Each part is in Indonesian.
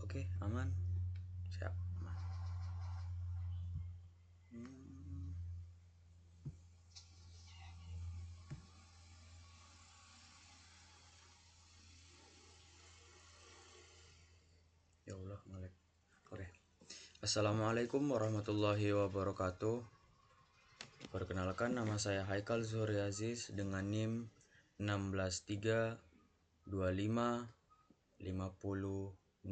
Oke, aman. Siap. Ya Allah, ngelek. Oke. Assalamualaikum warahmatullahi wabarakatuh. Perkenalkan, nama saya Haikal Zuhri Aziz dengan NIM 163255005012.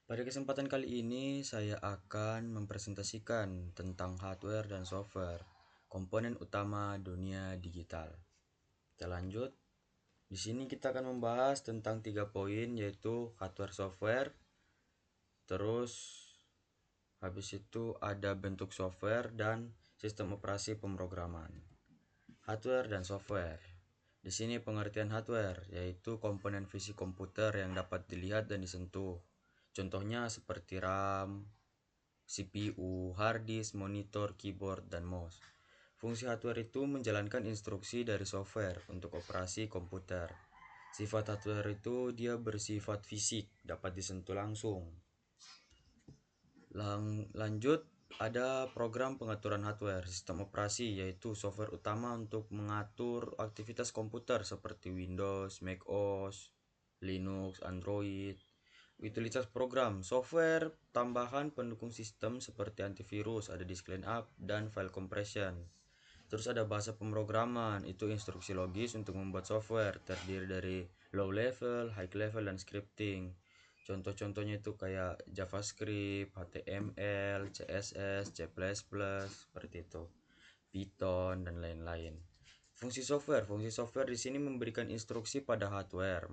Pada kesempatan kali ini saya akan mempresentasikan tentang hardware dan software, komponen utama dunia digital. Kita lanjut. Di sini kita akan membahas tentang 3 poin, yaitu hardware software, terus habis itu ada bentuk software dan sistem operasi pemrograman. Hardware dan software. Di sini pengertian hardware yaitu komponen fisik komputer yang dapat dilihat dan disentuh. Contohnya seperti RAM, CPU, hard disk, monitor, keyboard, dan mouse. Fungsi hardware itu menjalankan instruksi dari software untuk operasi komputer. Sifat hardware itu dia bersifat fisik, dapat disentuh langsung. Lanjut, ada program pengaturan hardware, sistem operasi, yaitu software utama untuk mengatur aktivitas komputer seperti Windows, macOS, Linux, Android. Utilitas program, software tambahan pendukung sistem seperti antivirus, ada disk cleanup, dan file compression. Terus ada bahasa pemrograman, itu instruksi logis untuk membuat software, terdiri dari low level, high level, dan scripting. Contoh-contohnya itu kayak JavaScript, HTML, CSS, C++, seperti itu, Python, dan lain-lain. Fungsi software di sini memberikan instruksi pada hardware,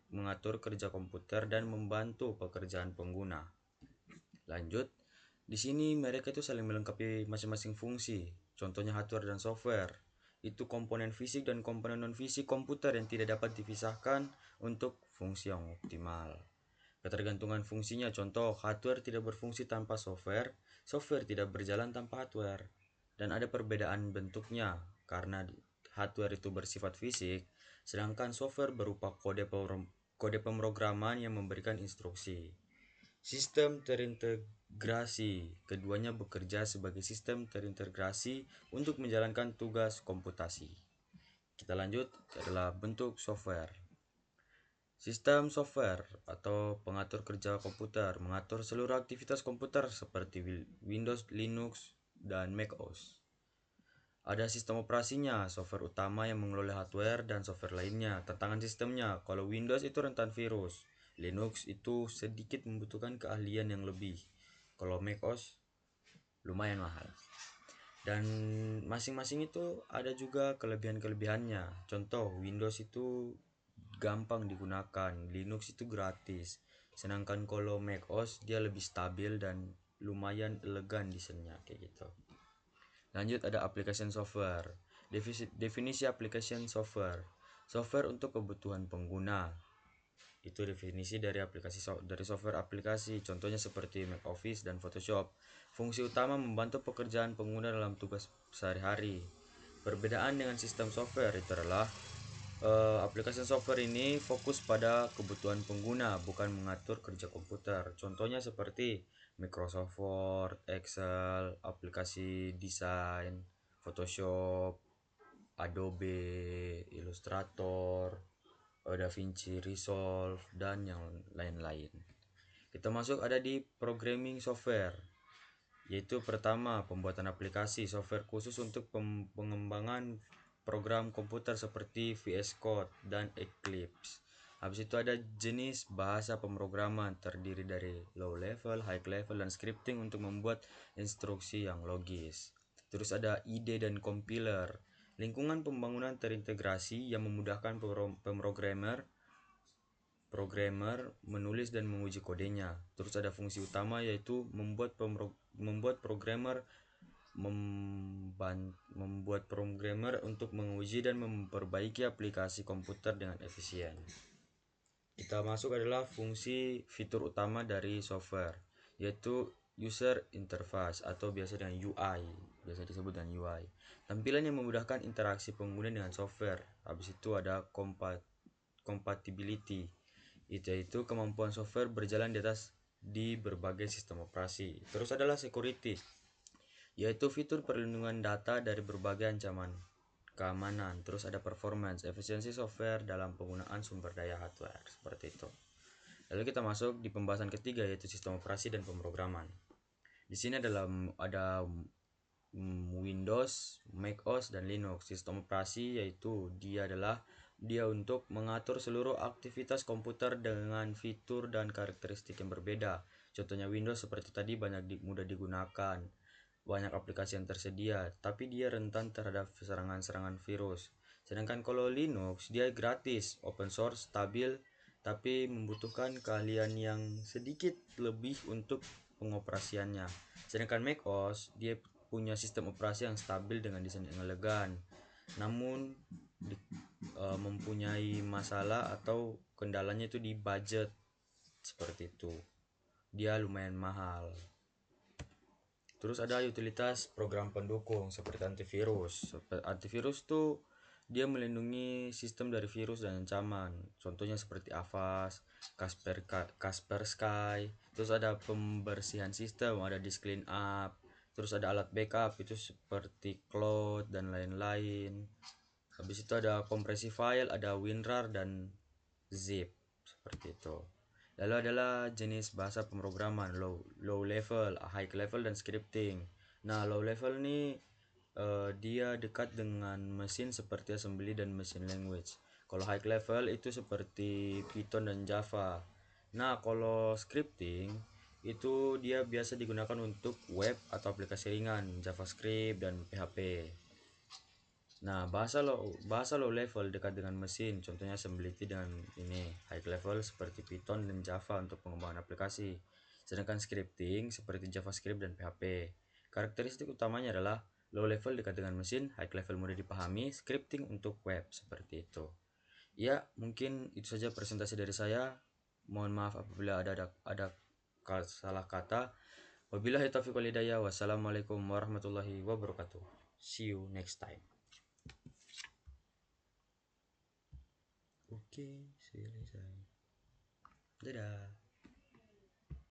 mengatur kerja komputer dan membantu pekerjaan pengguna. Lanjut, di sini mereka itu saling melengkapi masing-masing fungsi. Contohnya hardware dan software. Itu komponen fisik dan komponen non-fisik komputer yang tidak dapat dipisahkan untuk fungsi yang optimal. Ketergantungan fungsinya, contoh hardware tidak berfungsi tanpa software, software tidak berjalan tanpa hardware. Dan ada perbedaan bentuknya, karena hardware itu bersifat fisik, sedangkan software berupa kode pemrograman yang memberikan instruksi. Sistem terintegrasi, keduanya bekerja sebagai sistem terintegrasi untuk menjalankan tugas komputasi. Kita lanjut adalah bentuk software. Sistem software atau pengatur kerja komputer mengatur seluruh aktivitas komputer seperti Windows, Linux, dan macOS. Ada sistem operasinya, software utama yang mengelola hardware dan software lainnya. Tantangan sistemnya, kalau Windows itu rentan virus, Linux itu sedikit membutuhkan keahlian yang lebih. Kalau macOS lumayan mahal. Dan masing-masing itu ada juga kelebihan-kelebihannya. Contoh, Windows itu gampang digunakan, Linux itu gratis. Sedangkan kalau macOS dia lebih stabil dan lumayan elegan desainnya kayak gitu. Lanjut, ada application software. Definisi application software. Software untuk kebutuhan pengguna. Itu definisi dari dari software aplikasi. Contohnya seperti Mac Office dan Photoshop. Fungsi utama membantu pekerjaan pengguna dalam tugas sehari-hari. Perbedaan dengan sistem software itu adalah aplikasi software ini fokus pada kebutuhan pengguna, bukan mengatur kerja komputer. Contohnya seperti Microsoft Word, Excel, aplikasi desain, Photoshop, Adobe Illustrator, DaVinci Resolve, dan yang lain-lain. Kita masuk ada di programming software, yaitu pertama pembuatan aplikasi software khusus untuk pengembangan program komputer seperti VS Code dan Eclipse. Habis itu ada jenis bahasa pemrograman, terdiri dari low level, high level, dan scripting untuk membuat instruksi yang logis. Terus ada IDE dan compiler, lingkungan pembangunan terintegrasi yang memudahkan programmer menulis dan menguji kodenya. Terus ada fungsi utama, yaitu membuat programmer untuk menguji dan memperbaiki aplikasi komputer dengan efisien. Kita masuk adalah fungsi fitur utama dari software, yaitu user interface atau biasa dengan UI, biasa disebut dengan UI. Tampilan yang memudahkan interaksi pengguna dengan software. Habis itu ada compatibility, Yaitu kemampuan software berjalan di berbagai sistem operasi. Terus adalah security, yaitu fitur perlindungan data dari berbagai ancaman keamanan. Terus ada performance, efisiensi software dalam penggunaan sumber daya hardware, seperti itu. Lalu kita masuk di pembahasan ketiga, yaitu sistem operasi dan pemrograman. Di sini ada Windows, macOS, dan Linux. Sistem operasi yaitu dia untuk mengatur seluruh aktivitas komputer dengan fitur dan karakteristik yang berbeda. Contohnya Windows seperti tadi mudah digunakan, banyak aplikasi yang tersedia, tapi dia rentan terhadap serangan-serangan virus. Sedangkan kalau Linux, dia gratis, open source, stabil, tapi membutuhkan keahlian yang sedikit lebih untuk pengoperasiannya. Sedangkan macOS, dia punya sistem operasi yang stabil dengan desain yang elegan, namun mempunyai masalah atau kendalanya itu di budget, seperti itu. Dia lumayan mahal. Terus ada utilitas program pendukung seperti antivirus. Antivirus tuh dia melindungi sistem dari virus dan ancaman. Contohnya seperti Avast, Kaspersky. Terus ada pembersihan sistem, ada disk clean up. Terus ada alat backup itu seperti cloud dan lain-lain. Habis itu ada kompresi file, ada WinRAR dan zip, seperti itu. Lalu adalah jenis bahasa pemrograman, low level, high level, dan scripting. Nah, low level ini dia dekat dengan mesin seperti assembly dan machine language. Kalau high level itu seperti Python dan Java. Nah, kalau scripting itu dia biasa digunakan untuk web atau aplikasi ringan, JavaScript dan PHP. Nah, bahasa low level dekat dengan mesin, contohnya assembly dengan ini. High level seperti Python dan Java untuk pengembangan aplikasi. Sedangkan scripting seperti JavaScript dan PHP. Karakteristik utamanya adalah low level dekat dengan mesin, high level mudah dipahami, scripting untuk web, seperti itu. Ya, mungkin itu saja presentasi dari saya. Mohon maaf apabila ada salah kata. Wabillahi taufiq wal hidayah. Wassalamualaikum warahmatullahi wabarakatuh. See you next time. Oke, selesai. Dadah.